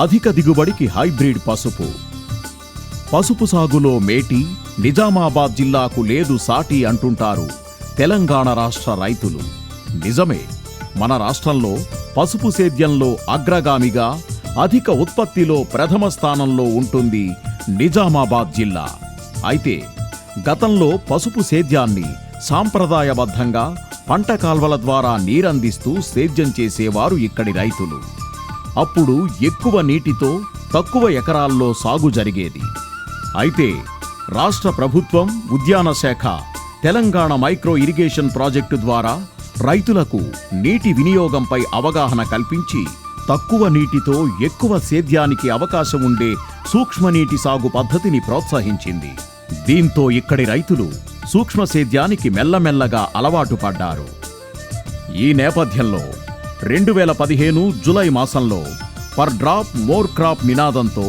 అధిక దిగుబడికి హైబ్రిడ్ పసుపు. పసుపు సాగులో మేటి నిజామాబాద్ జిల్లాకు లేదు సాటి అంటుంటారు తెలంగాణ రాష్ట్ర రైతులు. నిజమే, మన రాష్ట్రంలో పసుపు సేద్యంలో అగ్రగామిగా అధిక ఉత్పత్తిలో ప్రథమ స్థానంలో ఉంటుంది నిజామాబాద్ జిల్లా. అయితే గతంలో పసుపు సేద్యాన్ని సాంప్రదాయబద్ధంగా పంట కాల్వల ద్వారా నీరందిస్తూ సేద్యం చేసేవారు ఇక్కడి రైతులు. అప్పుడు ఎక్కువ నీటితో తక్కువ ఎకరాల్లో సాగు జరిగేది. అయితే రాష్ట్ర ప్రభుత్వం ఉద్యాన శాఖ తెలంగాణ మైక్రో ఇరిగేషన్ ప్రాజెక్టు ద్వారా రైతులకు నీటి వినియోగంపై అవగాహన కల్పించి తక్కువ నీటితో ఎక్కువ సేద్యానికి అవకాశం ఉండే సూక్ష్మనీటి సాగు పద్ధతిని ప్రోత్సహించింది. దీంతో ఇక్కడి రైతులు సూక్ష్మ సేద్యానికి మెల్లమెల్లగా అలవాటు పడ్డారు. ఈ నేపథ్యంలో 2015 జులై మాసంలో పర్ డ్రాప్ మోర్ క్రాప్ నినాదంతో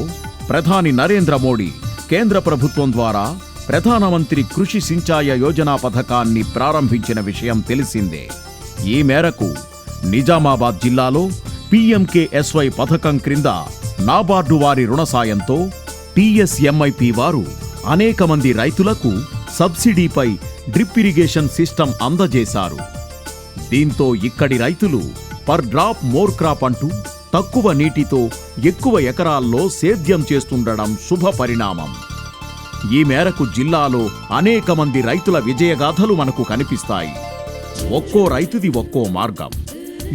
ప్రధాని నరేంద్ర మోడీ కేంద్ర ప్రభుత్వం ద్వారా ప్రధానమంత్రి కృషి సించాయ యోజన పథకాన్ని ప్రారంభించిన విషయం తెలిసిందే. ఈ మేరకు నిజామాబాద్ జిల్లాలో PMKSY పథకం క్రింద నాబార్డు వారి రుణ సాయంతో TSMIP వారు అనేక మంది రైతులకు సబ్సిడీపై డ్రిప్ ఇరిగేషన్ సిస్టమ్ అందజేశారు. దీంతో ఇక్కడి రైతులు పర్ డ్రాప్ మోర్ క్రాప్ అంటూ తక్కువ నీటితో ఎక్కువ ఎకరాల్లో సేద్యం చేస్తుండడం శుభ పరిణామం. ఈ మేరకు జిల్లాలో అనేక మంది రైతుల విజయగాథలు మనకు కనిపిస్తాయి. ఒక్కో రైతుది ఒక్కో మార్గం.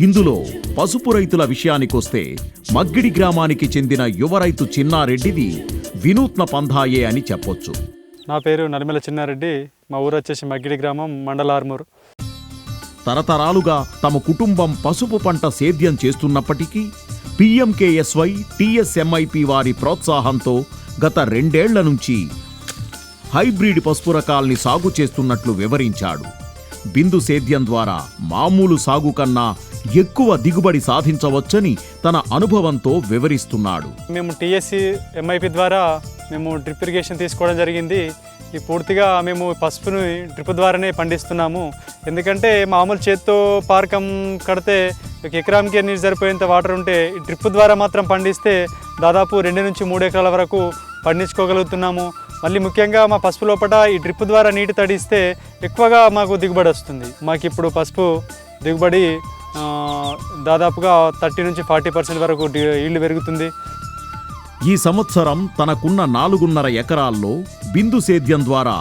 ఇందులో పసుపు రైతుల విషయానికొస్తే మగ్గిడి గ్రామానికి చెందిన యువ రైతు చిన్నారెడ్డిది వినూత్న పంధాయే అని చెప్పొచ్చు. నా పేరు నర్మల చిన్నారెడ్డి. మా ఊరు వచ్చేసి మగ్గిడి గ్రామం, మండల ఆర్మూరు. తరతరాలుగా తమ కుటుంబం పసుపు పంట సేద్యం చేస్తున్నప్పటికీ PMKSY TSMIP వారి ప్రోత్సాహంతో గత 2 ఏళ్ల నుంచి హైబ్రిడ్ పసుపు రకాల్ని సాగు చేస్తున్నట్లు వివరించాడు. బిందు సేద్యం ద్వారా మామూలు సాగు కన్నా ఎక్కువ దిగుబడి సాధించవచ్చని తన అనుభవంతో వివరిస్తున్నాడు. మేము TSMIP ద్వారా మేము డ్రిప్ ఇరిగేషన్ తీసుకోవడం జరిగింది. ఈ పూర్తిగా మేము పసుపుని డ్రిప్ ద్వారానే పండిస్తున్నాము. ఎందుకంటే మామూలు చేత్తో పారకం కడితే ఒక ఎకరానికి నీరు సరిపోయేంత వాటర్ ఉంటే ఈ డ్రిప్ ద్వారా మాత్రం పండిస్తే దాదాపు 2 నుంచి 3 ఎకరాల వరకు పండించుకోగలుగుతున్నాము. మళ్ళీ ముఖ్యంగా మా పసుపు లోపల ఈ డ్రిప్ ద్వారా నీటి తడిస్తే ఎక్కువగా మాకు దిగుబడి వస్తుంది. మాకు ఇప్పుడు పసుపు దిగుబడి దాదాపుగా 30 నుంచి 40% వరకు ఈల్డ్ పెరుగుతుంది. ఈ సంవత్సరం తనకున్న 4.5 ఎకరాల్లో బిందు సేద్యం ద్వారా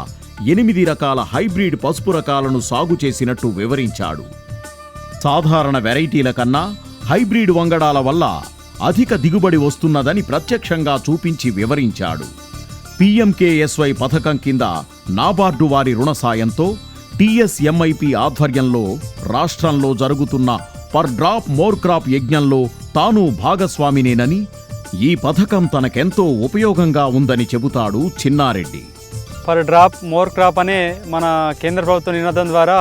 8 రకాల హైబ్రిడ్ పసుపు రకాలను సాగు చేసినట్టు వివరించాడు. సాధారణ వెరైటీల కన్నా హైబ్రిడ్ వంగడాల వల్ల అధిక దిగుబడి వస్తున్నదని ప్రత్యక్షంగా చూపించి వివరించాడు. PMKSY పథకం కింద నాబార్డు వారి రుణ సాయంతో TSMIP ఆధ్వర్యంలో రాష్ట్రంలో జరుగుతున్న పర్ డ్రాప్ మోర్ క్రాప్ యజ్ఞంలో తాను భాగస్వామినేనని, ఈ పథకం తనకెంతో ఉపయోగంగా ఉందని చెబుతాడు Chinna Reddy. Per drop more crop అనే మన కేంద్ర ప్రభుత్వ నినాదం ద్వారా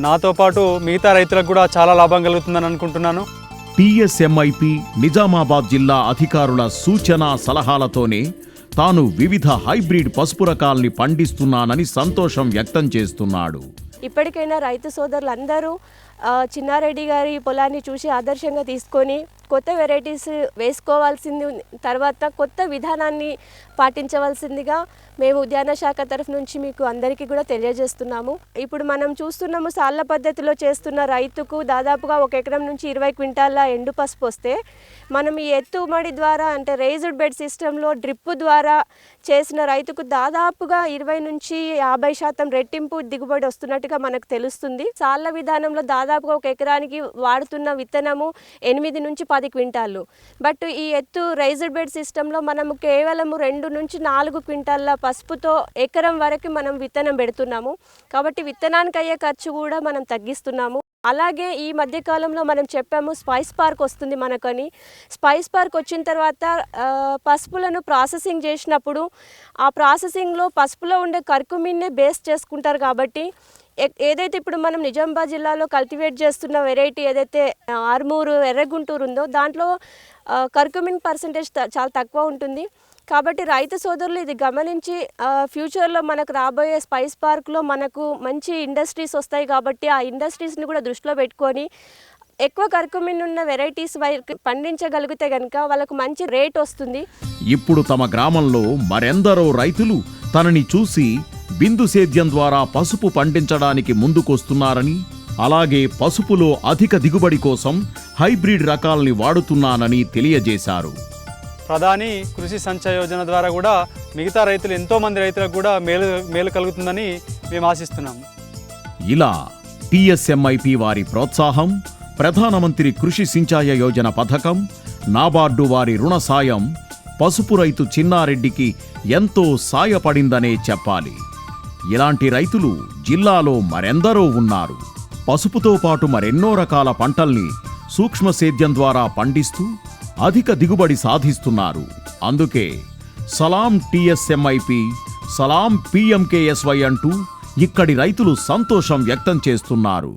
నాతో పాటు మిగతా రైతులకు కూడా చాలా లాభం కలుగుతుందని అనుకుంటున్నాను. TSMIP నిజామాబాద్ జిల్లా అధికారుల సూచన సలహాలతోనే తాను వివిధ హైబ్రిడ్ పసుపు రకాల్ని పండిస్తున్నానని సంతోషం వ్యక్తం చేస్తున్నాడు. ఇప్పటికైనా రైతు సోదరులందరూ చిన్నారెడ్డి గారి పొలాన్ని చూసి ఆదర్శంగా తీసుకొని కొత్త వెరైటీస్ వేసుకోవాల్సింది, తర్వాత కొత్త విధానాన్ని పాటించవలసిందిగా మేము ఉద్యాన శాఖ తరఫు నుంచి మీకు అందరికీ కూడా తెలియజేస్తున్నాము. ఇప్పుడు మనం చూస్తున్నాము, సాళ్ల పద్ధతిలో చేస్తున్న రైతుకు దాదాపుగా 1 ఎకరం నుంచి 20 క్వింటాల ఎండు పసుపు వస్తే, మనం ఈ ఎత్తుమడి ద్వారా అంటే రేజ్డ్ బెడ్ సిస్టంలో డ్రిప్ ద్వారా చేసిన రైతుకు దాదాపుగా 20 నుంచి 50% రెట్టింపు దిగుబడి వస్తున్నట్టుగా మనకు తెలుస్తుంది. సాళ్ల విధానంలో దాదాపుగా 1 ఎకరానికి వాడుతున్న విత్తనము 8 నుంచి 10 క్వింటాళ్ళు. బట్ ఈ ఎత్తు రైజ్డ్ బెడ్ సిస్టంలో మనము కేవలం 2 నుంచి 4 క్వింటాల పసుపుతో ఎకరం వరకు మనం విత్తనం పెడుతున్నాము. కాబట్టి విత్తనానికి అయ్యే ఖర్చు కూడా మనం తగ్గిస్తున్నాము. అలాగే ఈ మధ్యకాలంలో మనం చెప్పాము స్పైస్ పార్క్ వస్తుంది మనకని. స్పైస్ పార్క్ వచ్చిన తర్వాత పసుపులను ప్రాసెసింగ్ చేసినప్పుడు ఆ ప్రాసెసింగ్లో పసుపులో ఉండే కర్కుమిన్నే బేస్ చేసుకుంటారు. కాబట్టి ఏదైతే ఇప్పుడు మనం నిజామాబాద్ జిల్లాలో కల్టివేట్ చేస్తున్న వెరైటీ ఏదైతే ఆర్మూరు, ఎర్రగుంటూరు ఉందో దాంట్లో కర్కుమిన్ పర్సంటేజ్ చాలా తక్కువ ఉంటుంది. కాబట్టి రైతు సోదరులు ఇది గమనించి ఫ్యూచర్లో మనకు రాబోయే స్పైస్ పార్క్లో మనకు మంచి ఇండస్ట్రీస్ వస్తాయి. కాబట్టి ఆ ఇండస్ట్రీస్ని కూడా దృష్టిలో పెట్టుకొని ఎక్కువ కర్కుమిన్ ఉన్న వెరైటీస్ పండించగలిగితే కనుక వాళ్ళకు మంచి రేట్ వస్తుంది. ఇప్పుడు తమ గ్రామంలో మరెందరో రైతులు తనని చూసి బిందు సేద్యం ద్వారా పసుపు పండించడానికి ముందుకొస్తున్నారని, అలాగే పసుపులో అధిక దిగుబడి కోసం హైబ్రిడ్ రకాల్ని వాడుతున్నానని తెలియజేశారు. ప్రధాని కృషి సంచయ యోజన ద్వారా కూడా మిగతా రైతులు ఎంతోమంది రైతులకు కూడా మేలు కలుగుతుందని మేము ఆశిస్తున్నాము. ఇలా టీఎస్ఎంఐపి వారి ప్రోత్సాహం, ప్రధానమంత్రి కృషి సించాయ యోజన పథకం, నాబార్డు వారి రుణ సాయం పసుపు రైతు చిన్నారెడ్డికి ఎంతో సాయపడిందనే చెప్పాలి. ఇలాంటి రైతులు జిల్లాలో మరెందరో ఉన్నారు. పసుపుతో పాటు మరెన్నో రకాల పంటల్ని సూక్ష్మ సేద్యం ద్వారా పండిస్తూ అధిక దిగుబడి సాధిస్తున్నారు. అందుకే సలాం టీఎస్ఎంఐపి, సలాం పిఎంకేఎస్వై అంటూ ఇక్కడి రైతులు సంతోషం వ్యక్తం చేస్తున్నారు.